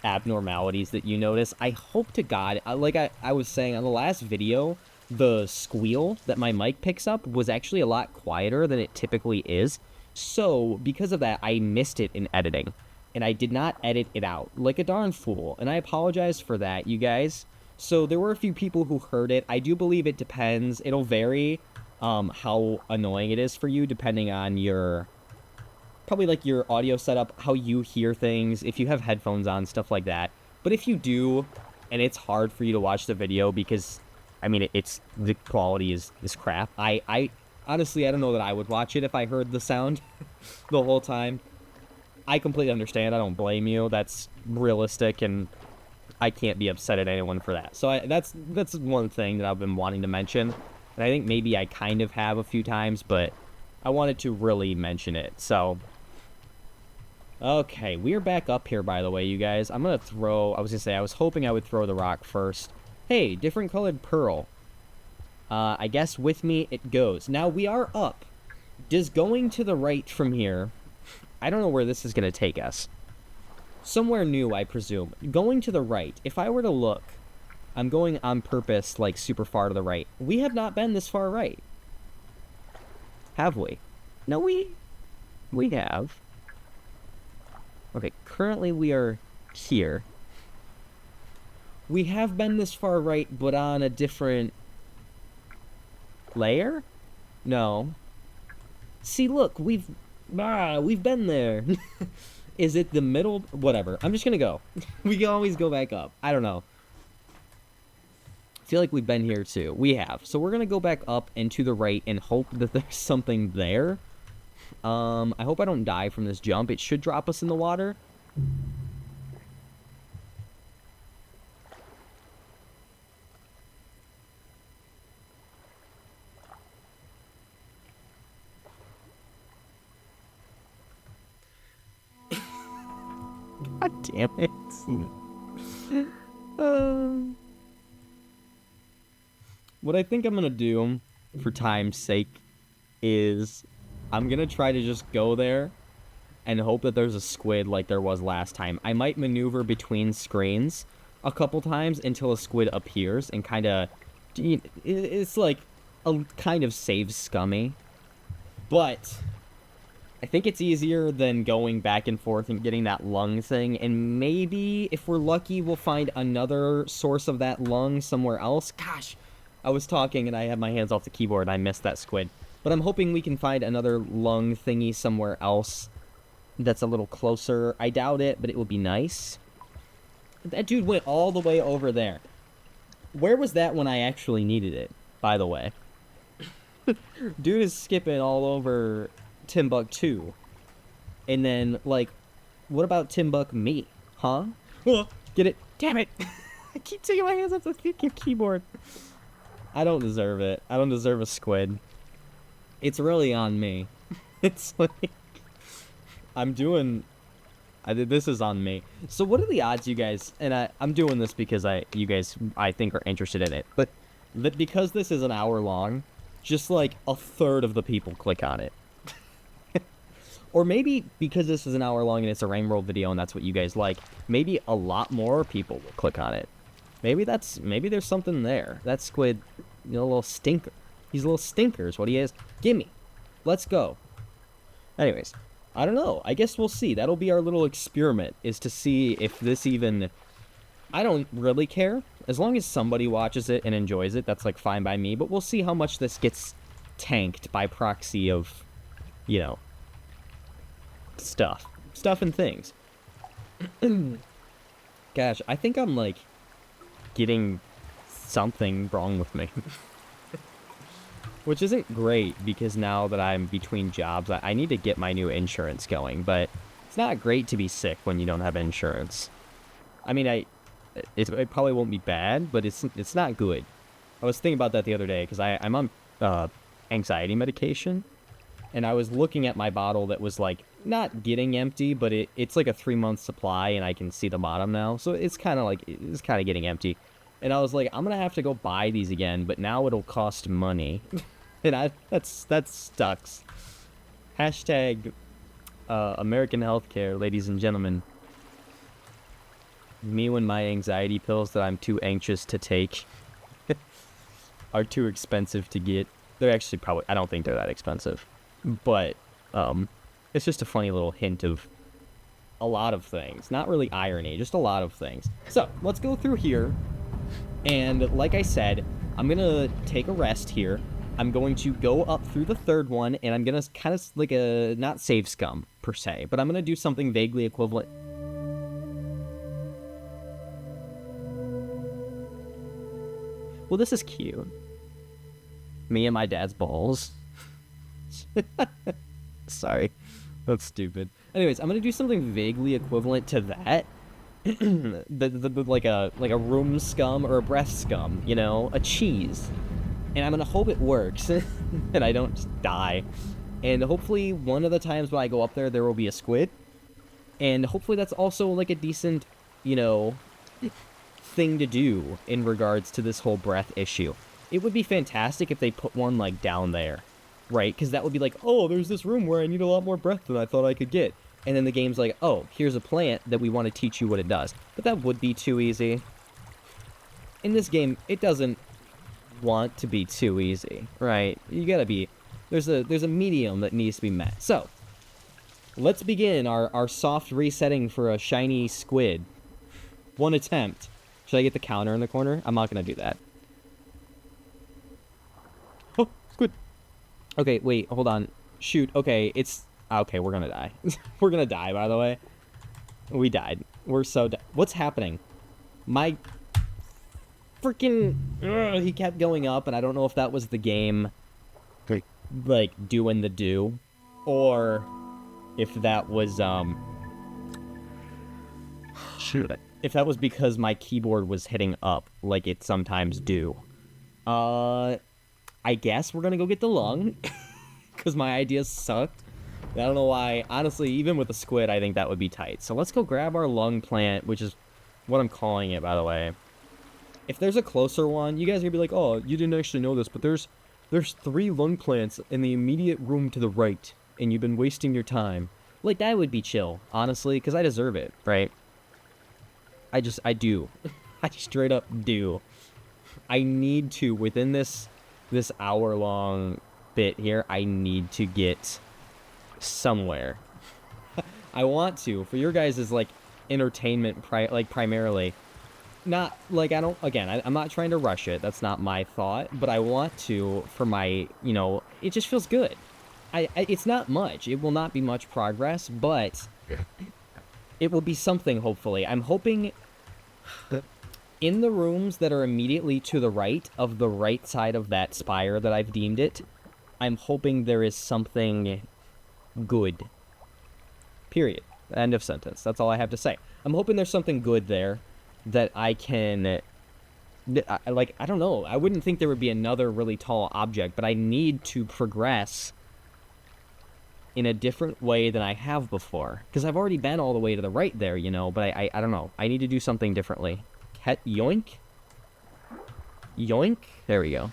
abnormalities that you notice, I hope to God, like I was saying on the last video, the squeal that my mic picks up was actually a lot quieter than it typically is. So because of that, I missed it in editing, and I did not edit it out like a darn fool, and I apologize for that, you guys. So there were a few people who heard it. I do believe it depends. It'll vary how annoying it is for you depending on probably like your audio setup, how you hear things, if you have headphones on, stuff like that. But if you do, and it's hard for you to watch the video because, I mean, the quality is crap. I honestly, I don't know that I would watch it if I heard the sound the whole time. I completely understand. I don't blame you. That's realistic, and I can't be upset at anyone for that. So that's one thing that I've been wanting to mention, and I think maybe I kind of have a few times, but I wanted to really mention it. So, okay, we're back up here, by the way, you guys. I was hoping I would throw the rock first. Hey, different colored pearl. I guess with me it goes. Now, we are up. Does going to the right from here, I don't know where this is going to take us. Somewhere new, I presume. Going to the right, if I were to look, I'm going on purpose, like, super far to the right. We have not been this far right. Have we? No, we have. Okay, currently we are here. We have been this far right, but on a different layer? No. See, look, we've been there. Is it the middle? Whatever. I'm just gonna go. We can always go back up. I don't know. I feel like we've been here too. We have. So we're gonna go back up and to the right and hope that there's something there. I hope I don't die from this jump. It should drop us in the water. God damn it. What I think I'm gonna do, for time's sake, is I'm gonna try to just go there and hope that there's a squid like there was last time. I might maneuver between screens a couple times until a squid appears and kind of... It's like a kind of save scummy. But I think it's easier than going back and forth and getting that lung thing. And maybe, if we're lucky, we'll find another source of that lung somewhere else. Gosh, I was talking and I had my hands off the keyboard and I missed that squid. But I'm hoping we can find another lung thingy somewhere else that's a little closer. I doubt it, but it would be nice. That dude went all the way over there. Where was that when I actually needed it, by the way? Dude is skipping all over Timbuktu. And then, like, what about Timbuk me? Huh? Get it? Damn it! I keep taking my hands off the keyboard. I don't deserve it. I don't deserve a squid. It's really on me. It's like... this is on me. So what are the odds, you guys, and I'm doing this because you guys, I think, are interested in it, but because this is an hour long, just like a third of the people click on it. Or maybe because this is an hour long and it's a Rain World video and that's what you guys like, maybe a lot more people will click on it. Maybe there's something there. That squid, a little stinker. He's a little stinker is what he is. Gimme. Let's go. Anyways, I don't know. I guess we'll see. That'll be our little experiment, is to see if this even... I don't really care. As long as somebody watches it and enjoys it, that's, like, fine by me. But we'll see how much this gets tanked by proxy of, stuff. Stuff and things. Gosh, I think I'm, like, getting something wrong with me. Which isn't great, because now that I'm between jobs, I need to get my new insurance going. But it's not great to be sick when you don't have insurance. I mean, it probably won't be bad, but it's not good. I was thinking about that the other day, because I'm on anxiety medication. And I was looking at my bottle that was, like, not getting empty, but it's like a 3-month supply, and I can see the bottom now. So it's kind of getting empty. And I was like, I'm going to have to go buy these again, but now it'll cost money. And that sucks. Hashtag American healthcare, ladies and gentlemen. Me when my anxiety pills that I'm too anxious to take are too expensive to get. They're actually I don't think they're that expensive. But it's just a funny little hint of a lot of things. Not really irony, just a lot of things. So, let's go through here. And like I said, I'm going to take a rest here. I'm going to go up through the third one, and I'm going to kind of, like, not save scum, per se, but I'm going to do something vaguely equivalent. Well, this is cute. Me and my dad's balls. Sorry. That's stupid. Anyways, I'm going to do something vaguely equivalent to that. like a room scum or a breath scum, a cheese. And I'm gonna hope it works and I don't just die. And hopefully one of the times when I go up there will be a squid. And hopefully that's also like a decent, thing to do in regards to this whole breath issue. It would be fantastic if they put one like down there, right? Because that would be like, oh, there's this room where I need a lot more breath than I thought I could get. And then the game's like, oh, here's a plant that we want to teach you what it does. But that would be too easy. In this game, it doesn't want to be too easy, right? You gotta be... There's a medium that needs to be met. So, let's begin our soft resetting for a shiny squid. One attempt. Should I get the counter in the corner? I'm not gonna do that. Oh, squid. Okay, wait, hold on. Shoot, okay, it's... Okay, we're gonna die. We're gonna die, by the way. We died. We're so what's happening? My freaking... he kept going up, and I don't know if that was the game, like, doing the do, or if that was, shoot. If that was because my keyboard was hitting up, like it sometimes do. I guess we're gonna go get the lung, because my ideas sucked. I don't know why. Honestly, even with a squid, I think that would be tight. So let's go grab our lung plant, which is what I'm calling it, by the way. If there's a closer one, you guys are going to be like, oh, you didn't actually know this, but there's 3 lung plants in the immediate room to the right, and you've been wasting your time. Like, that would be chill, honestly, because I deserve it, right? I do. I straight up do. I need to, within this hour-long bit here, I need to get... somewhere. I want to, for your guys' like entertainment primarily. Not like I'm not trying to rush it, that's not my thought, but I want to for my, it just feels good. It's not much, it will not be much progress, but it will be something, hopefully. I'm hoping in the rooms that are immediately to the right of the right side of that spire that I've deemed it, I'm hoping there is something good. Period. End of sentence. That's all I have to say. I'm hoping there's something good there that I can... I don't know. I wouldn't think there would be another really tall object, but I need to progress in a different way than I have before. Because I've already been all the way to the right there, but I don't know. I need to do something differently. Yoink? Yoink? There we go.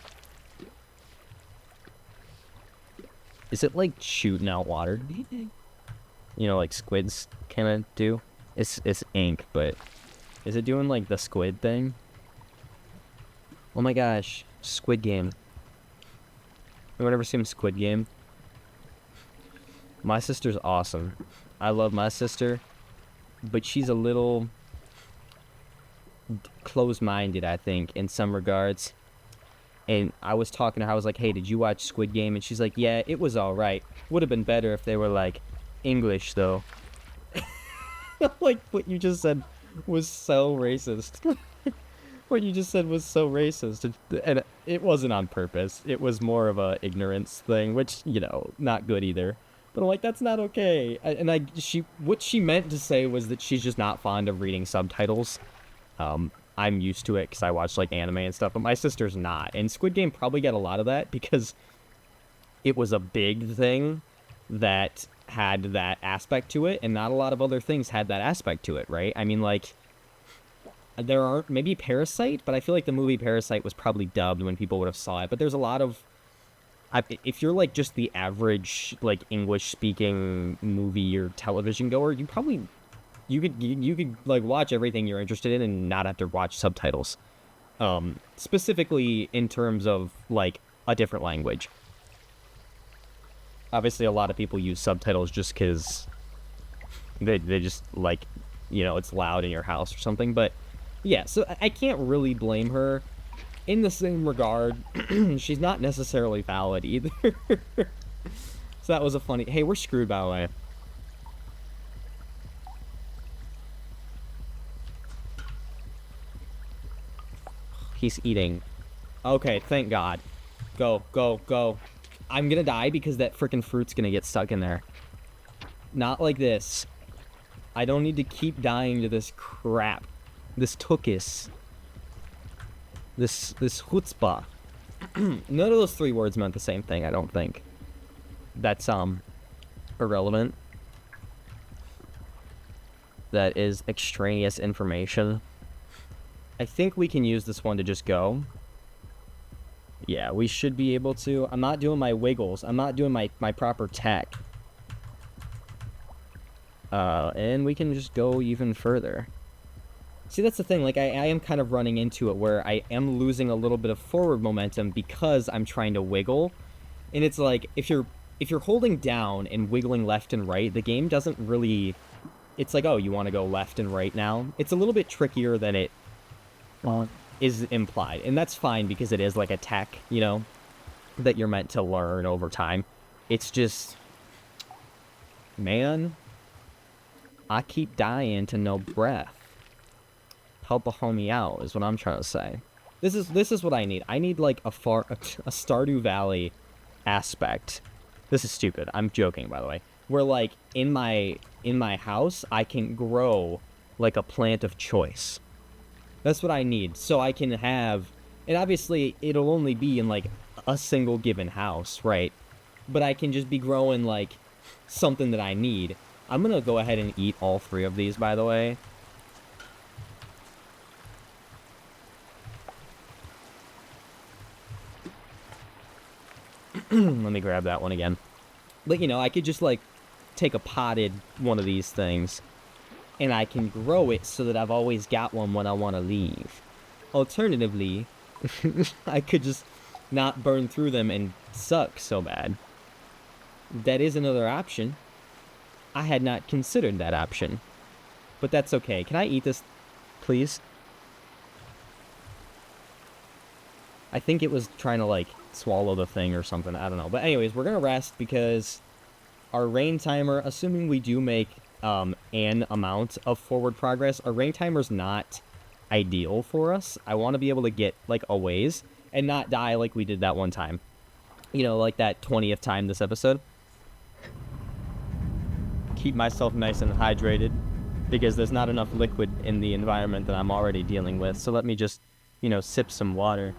Is it, like, shooting out water? You know, like squids kind of do. It's ink, but is it doing like the squid thing? Oh my gosh, Squid Game. Anyone ever seen Squid Game? My sister's awesome. I love my sister, but she's a little close-minded, I think, in some regards. And I was talking to her, I was like, hey, did you watch Squid Game? And she's like, yeah, it was alright. Would have been better if they were, like, English, though. Like, what you just said was so racist. What you just said was so racist. And it wasn't on purpose. It was more of a ignorance thing, which, you know, not good either. But I'm like, that's not okay. What she meant to say was that she's just not fond of reading subtitles. I'm used to it because I watch like anime and stuff, but my sister's not. And Squid Game probably got a lot of that because it was a big thing that had that aspect to it, and not a lot of other things had that aspect to it, right? I mean, like, there aren't maybe Parasite, but I feel like the movie Parasite was probably dubbed when people would have saw it. But there's a lot of if you're like just the average like English speaking movie or television goer, you could like watch everything you're interested in and not have to watch subtitles. Specifically in terms of like a different language. Obviously, a lot of people use subtitles just because they just like, you know, it's loud in your house or something. But yeah, so I can't really blame her. In the same regard, she's not necessarily valid either. So that was a funny... Hey, we're screwed, by the way. He's eating. Okay, thank God. Go, go, go. I'm gonna die because that freaking fruit's gonna get stuck in there. Not like this. I don't need to keep dying to this crap. This tukis. This chutzpah. None of those three words meant the same thing, I don't think. That's, irrelevant. That is extraneous information. I think we can use this one to just go. Yeah, we should be able to. I'm not doing my wiggles. I'm not doing my proper tech. And we can just go even further. See, that's the thing, like, I am kind of running into it where I am losing a little bit of forward momentum because I'm trying to wiggle. And it's like, if you're holding down and wiggling left and right, the game doesn't really... It's like, oh, you want to go left and right now? It's a little bit trickier than it is implied. And that's fine because it is like a tech, you know, that you're meant to learn over time. It's just... Man, I keep dying to no breath. Help a homie out is what I'm trying to say. This is what I need. I need like a Stardew Valley aspect. This is stupid. I'm joking, by the way. Where like in my house I can grow like a plant of choice. That's what I need. So I can have, and obviously it'll only be in like a single given house, right? But I can just be growing like something that I need. I'm gonna go ahead and eat all three of these, by the way. Let me grab that one again. But, you know, I could just, like, take a potted one of these things, and I can grow it so that I've always got one when I want to leave. Alternatively, I could just not burn through them and suck so bad. That is another option. I had not considered that option. But that's okay. Can I eat this, please? I think it was trying to, like, swallow the thing or something. I don't know. But anyways, we're going to rest because our rain timer, assuming we do make an amount of forward progress, our rain timer's not ideal for us. I want to be able to get, like, a ways and not die like we did that one time. You know, like that 20th time this episode. Keep myself nice and hydrated because there's not enough liquid in the environment that I'm already dealing with. So let me just, you know, sip some water.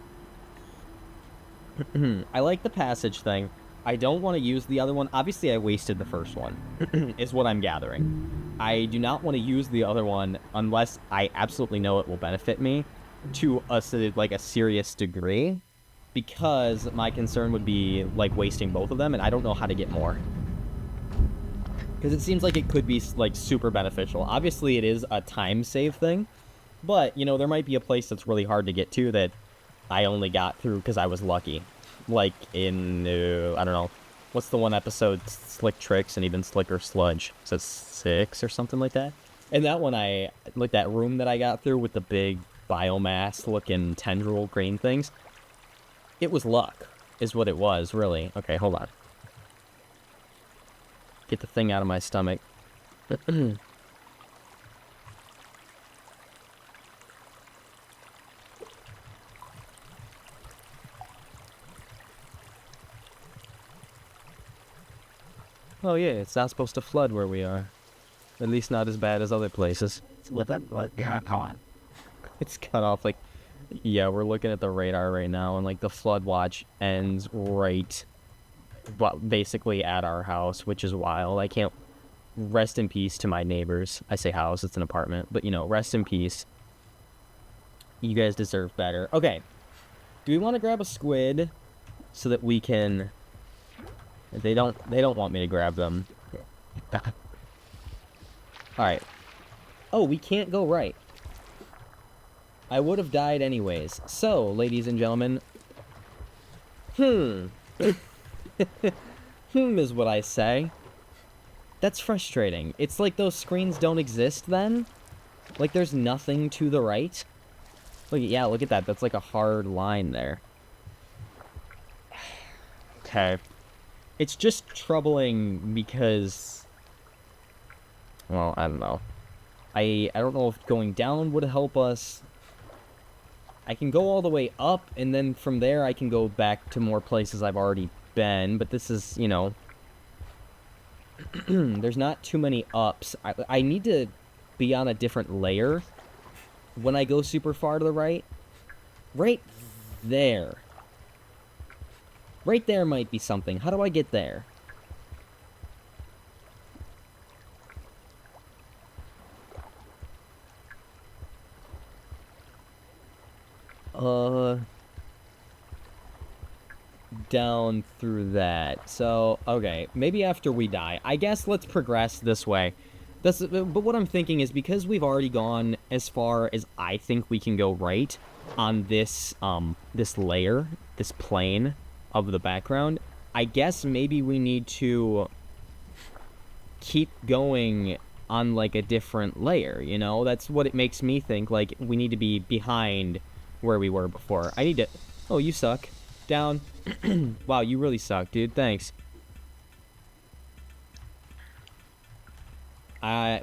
I like the passage thing. I don't want to use the other one. Obviously, I wasted the first one, is what I'm gathering. I do not want to use the other one unless I absolutely know it will benefit me to a serious degree, because my concern would be, like, wasting both of them, and I don't know how to get more. Because it seems like it could be, like, super beneficial. Obviously, it is a time save thing. But, you know, there might be a place that's really hard to get to that I only got through because I was lucky. Like in, I don't know, what's the one episode, Slick Tricks and even Slicker Sludge? Is that 6 or something like that? And that one, like that room that I got through with the big biomass-looking tendril green things, it was luck, is what it was, really. Okay, hold on. Get the thing out of my stomach. Oh yeah, it's not supposed to flood where we are. At least not as bad as other places. It's cut off, like... Yeah, we're looking at the radar right now, and, like, the flood watch ends right... well, basically at our house, which is wild. I can't... Rest in peace to my neighbors. I say house, it's an apartment. But, you know, rest in peace. You guys deserve better. Okay. Do we want to grab a squid so that we can... They don't want me to grab them. Alright. Oh, we can't go right. I would have died anyways. So, ladies and gentlemen... is what I say. That's frustrating. It's like those screens don't exist then? Like there's nothing to the right? Look, yeah, look at that. That's like a hard line there. Okay. It's just troubling because... Well, I don't know. I don't know if going down would help us. I can go all the way up, and then from there I can go back to more places I've already been, but this is, you know... There's not too many ups. I need to be on a different layer when I go super far to the right. Right there. Right there might be something. How do I get there? Down through that. So, okay. Maybe after we die. I guess let's progress this way. But what I'm thinking is because we've already gone as far as I think we can go right on this, this layer, this plane of the background, I guess maybe we need to keep going on, like, a different layer, you know? That's what it makes me think, like, we need to be behind where we were before. I need to... Oh, you suck. Down. Wow, you really suck, dude. Thanks.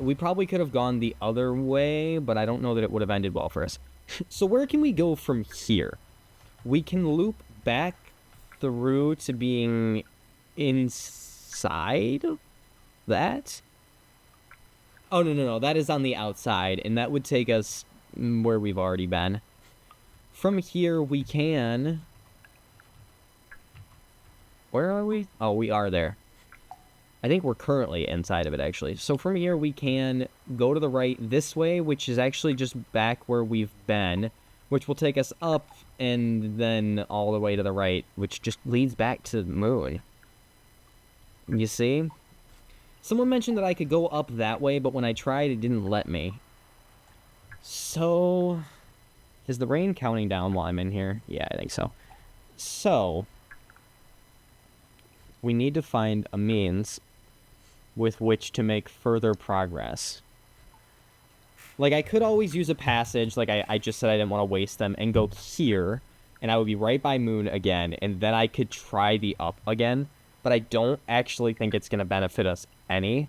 We probably could have gone the other way, but I don't know that it would have ended well for us. So where can we go from here? We can loop back through to being inside of that? Oh, no. That is on the outside, and that would take us where we've already been. From here, we can... Where are we? Oh, we are there. I think we're currently inside of it, actually. So from here, we can go to the right this way, which is actually just back where we've been, which will take us up and then all the way to the right, which just leads back to the moon. You see? Someone mentioned that I could go up that way, but when I tried, it didn't let me. So... Is the rain counting down while I'm in here? Yeah, I think so. So... We need to find a means with which to make further progress. Like, I could always use a passage, like I just said I didn't want to waste them, and go here, and I would be right by moon again, and then I could try the up again, but I don't actually think it's going to benefit us any.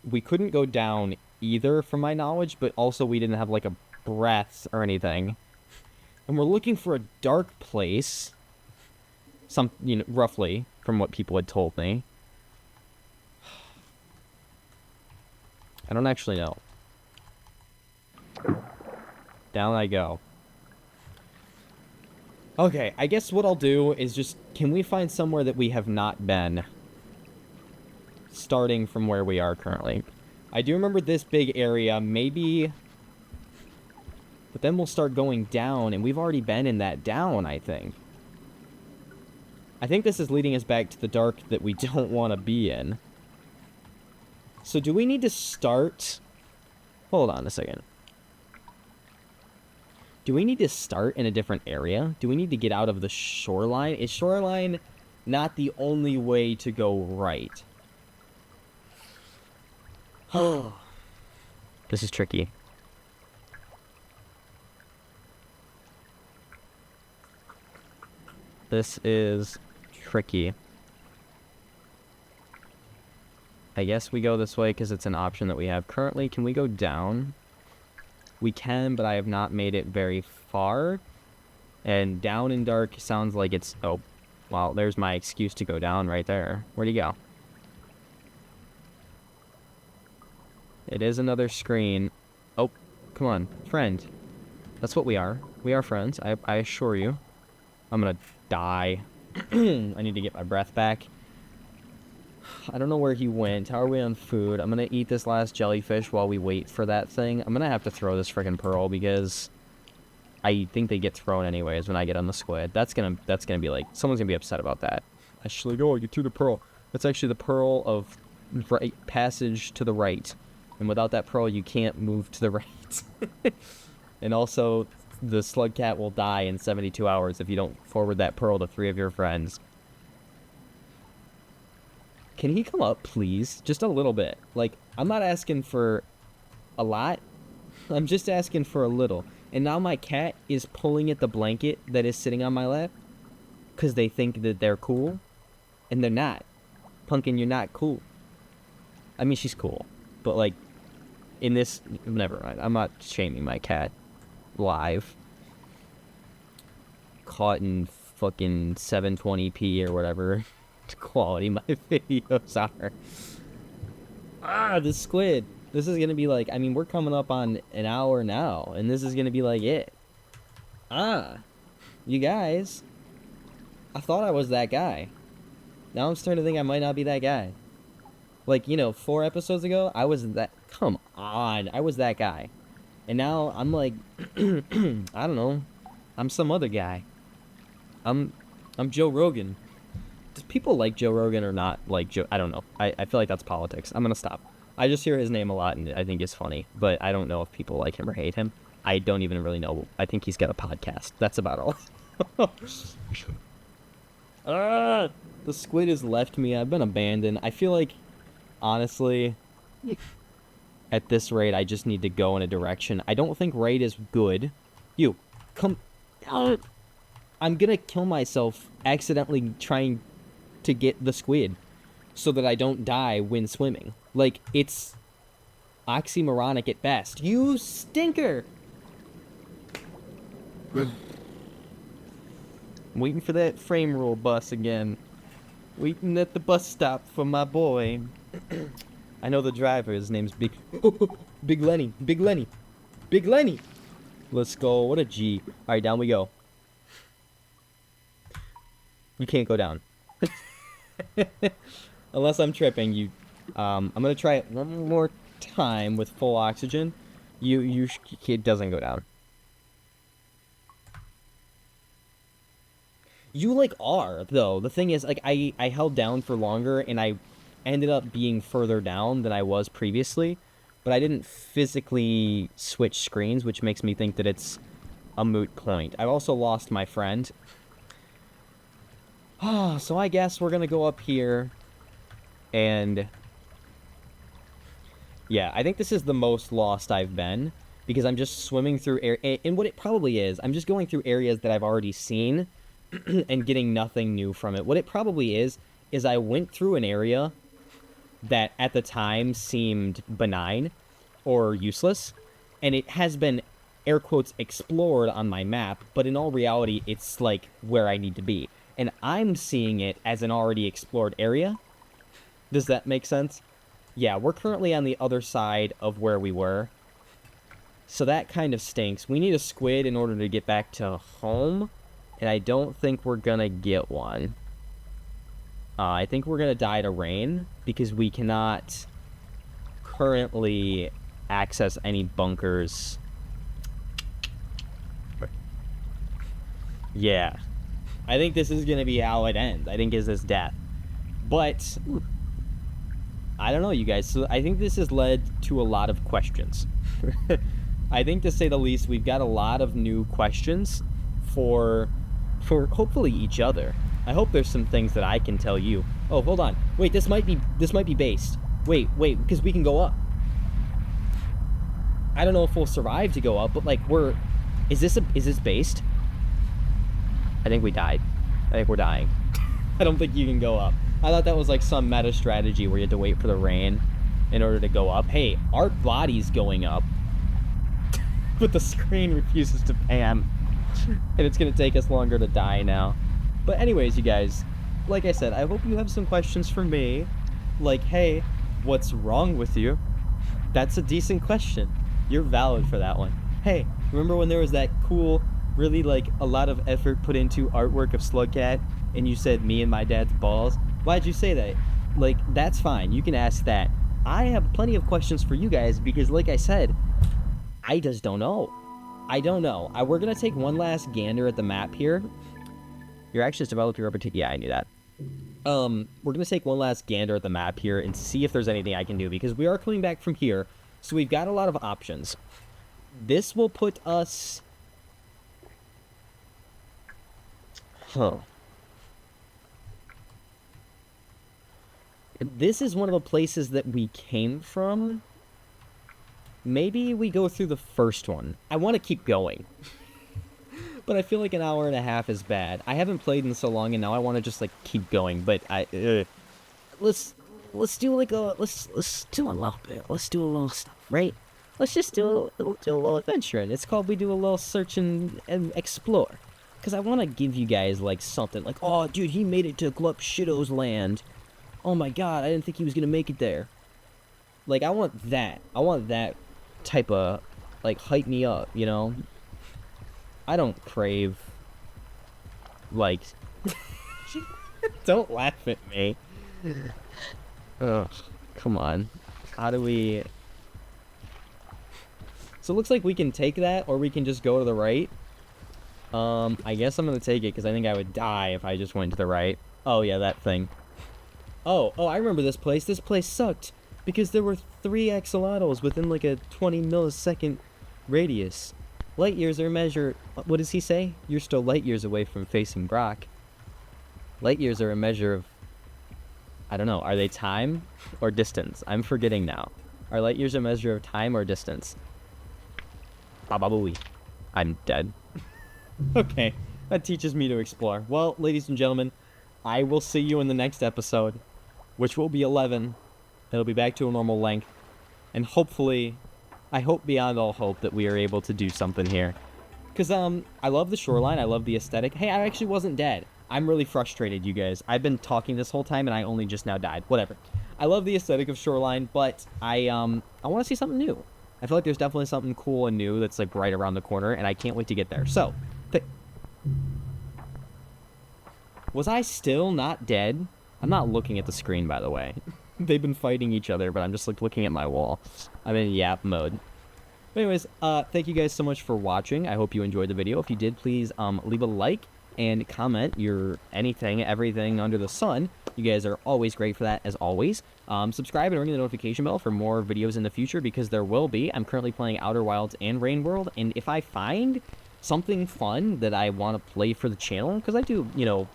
We couldn't go down either, from my knowledge, but also we didn't have, like, a breath or anything. And we're looking for a dark place, you know, roughly, from what people had told me. I don't actually know. Down I go. Okay, I guess what I'll do is just... Can we find somewhere that we have not been? Starting from where we are currently. I do remember this big area, maybe... But then we'll start going down, and we've already been in that down, I think. I think this is leading us back to the dark that we don't want to be in. So do we need to start... Hold on a second. Do we need to start in a different area? Do we need to get out of the shoreline? Is shoreline not the only way to go right? Oh. This is tricky. This is tricky. I guess we go this way because it's an option that we have currently. Can we go down? We can, but I have not made it very far. And down in dark sounds like it's... Oh, well, there's my excuse to go down right there. Where'd he go? It is another screen. Oh, come on. Friend. That's what we are. We are friends, I assure you. I'm gonna die. I need to get my breath back. I don't know where he went. How are we on food? I'm gonna eat this last jellyfish while we wait for that thing. I'm gonna have to throw this freaking pearl because I think they get thrown anyways when I get on the squid. That's gonna be like, someone's gonna be upset about that. I should like, oh, you threw the pearl. That's actually the pearl of right passage to the right. And without that pearl, you can't move to the right. And also, the slug cat will die in 72 hours if you don't forward that pearl to 3 of your friends. Can he come up, please? Just a little bit. Like, I'm not asking for a lot. I'm just asking for a little. And now my cat is pulling at the blanket that is sitting on my lap because they think that they're cool. And they're not. Pumpkin, you're not cool. I mean, she's cool. But, like, in this... Never mind. I'm not shaming my cat live. Caught in fucking 720p or whatever quality my videos are. Ah, the squid. This is gonna be like... I mean, we're coming up on an hour now. And this is gonna be like it. Ah. You guys. I thought I was that guy. Now I'm starting to think I might not be that guy. Like, you know, 4 episodes ago, I was that... Come on. I was that guy. And now I'm like... I don't know. I'm some other guy. I'm Joe Rogan. Does people like Joe Rogan or not like Joe... I don't know. I feel like that's politics. I'm gonna stop. I just hear his name a lot and I think it's funny. But I don't know if people like him or hate him. I don't even really know. I think he's got a podcast. That's about all. Ah! The squid has left me. I've been abandoned. I feel like... Honestly, at this rate, I just need to go in a direction. I don't think raid is good. You, come... I'm gonna kill myself accidentally trying to get the squid so that I don't die when swimming. Like, it's oxymoronic at best. You stinker! I'm waiting for that frame rule bus again. Waiting at the bus stop for my boy. I know the driver. His name's Big... Big Lenny. Big Lenny. Big Lenny! Let's go. What a G. Alright, down we go. You can't go down. Unless I'm tripping. I'm gonna try it one more time with full oxygen. It doesn't go down. You, like, are, though. The thing is, like, I held down for longer, and I ended up being further down than I was previously, but I didn't physically switch screens, which makes me think that it's a moot point. I've also lost my friend. So I guess we're gonna go up here, and... Yeah, I think this is the most lost I've been, because I'm just swimming through and what it probably is, I'm just going through areas that I've already seen, and getting nothing new from it. What it probably is I went through an area that at the time seemed benign or useless, and it has been, air quotes, explored on my map, but in all reality, it's like where I need to be. And I'm seeing it as an already explored area. Does that make sense? Yeah, we're currently on the other side of where we were. So that kind of stinks. We need a squid in order to get back to home. And I don't think we're gonna get one. I think we're gonna die to rain, because we cannot currently access any bunkers. Yeah. I think this is gonna be how it ends. I think it's this death. But I don't know, you guys. So I think this has led to a lot of questions. I think, to say the least, we've got a lot of new questions for hopefully each other. I hope there's some things that I can tell you. Oh, hold on. Wait, this might be based. Wait, because we can go up. I don't know if we'll survive to go up, but like is this based? I think we died. I think we're dying. I don't think you can go up. I thought that was like some meta strategy where you had to wait for the rain in order to go up. Hey, our body's going up, but the screen refuses to pan, and it's gonna take us longer to die now. But anyways, you guys, like I said, I hope you have some questions for me. Like, hey, what's wrong with you? That's a decent question. You're valid for that one. Hey, remember when there was that cool, really like a lot of effort put into artwork of Slugcat, and you said me and my dad's balls? Why'd you say that? Like, that's fine. You can ask that. I have plenty of questions for you guys because, like I said, I just don't know. I don't know. We're going to take one last gander at the map here. You're actually just developing your rubber ticket. Yeah, I knew that. We're going to take one last gander at the map here and see if there's anything I can do, because we are coming back from here, so we've got a lot of options. This will put us... Huh. This is one of the places that we came from. Maybe we go through the first one. I want to keep going. But I feel like an hour and a half is bad. I haven't played in so long, and now I want to just like keep going. But let's do like a let's do a little bit. Let's do a little stuff, right? Let's just do a little adventuring. It's called we do a little search and explore. Because I want to give you guys like something like, oh dude, he made it to Glup Shitto's land. Oh my god, I didn't think he was gonna make it there. Like, I want that. I want that type of like hype me up, you know? I don't crave, like... Don't laugh at me. Ugh, come on. How do we... So it looks like we can take that, or we can just go to the right. I guess I'm gonna take it, because I think I would die if I just went to the right. Oh, yeah, that thing. Oh, I remember this place. This place sucked, because there were 3 axolotls within, like, a 20 millisecond radius. Light years are measured... What does he say? You're still light years away from facing Brock. Light years are a measure of... I don't know. Are they time or distance? I'm forgetting now. Are light years a measure of time or distance? Bababooey. I'm dead. Okay. That teaches me to explore. Well, ladies and gentlemen, I will see you in the next episode, which will be 11. It'll be back to a normal length. And hopefully... I hope beyond all hope that we are able to do something here. Because, I love the shoreline. I love the aesthetic. Hey, I actually wasn't dead. I'm really frustrated, you guys. I've been talking this whole time, and I only just now died. Whatever. I love the aesthetic of shoreline, but I want to see something new. I feel like there's definitely something cool and new that's, like, right around the corner, and I can't wait to get there. So, was I still not dead? I'm not looking at the screen, by the way. They've been fighting each other, but I'm just like looking at my wall. I'm in yap mode. But anyways, thank you guys so much for watching. I hope you enjoyed the video. If you did, please leave a like and comment your anything, everything under the sun. You guys are always great for that, as always. Subscribe and ring the notification bell for more videos in the future, because there will be. I'm currently playing Outer Wilds and Rain World, and if I find something fun that I want to play for the channel, because I do, you know,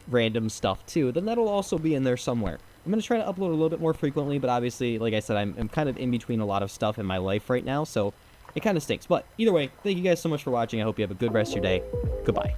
random stuff too, then that'll also be in there somewhere. I'm going to try to upload a little bit more frequently, but obviously, like I said, I'm kind of in between a lot of stuff in my life right now, so it kind of stinks. But either way, thank you guys so much for watching. I hope you have a good rest of your day. Goodbye.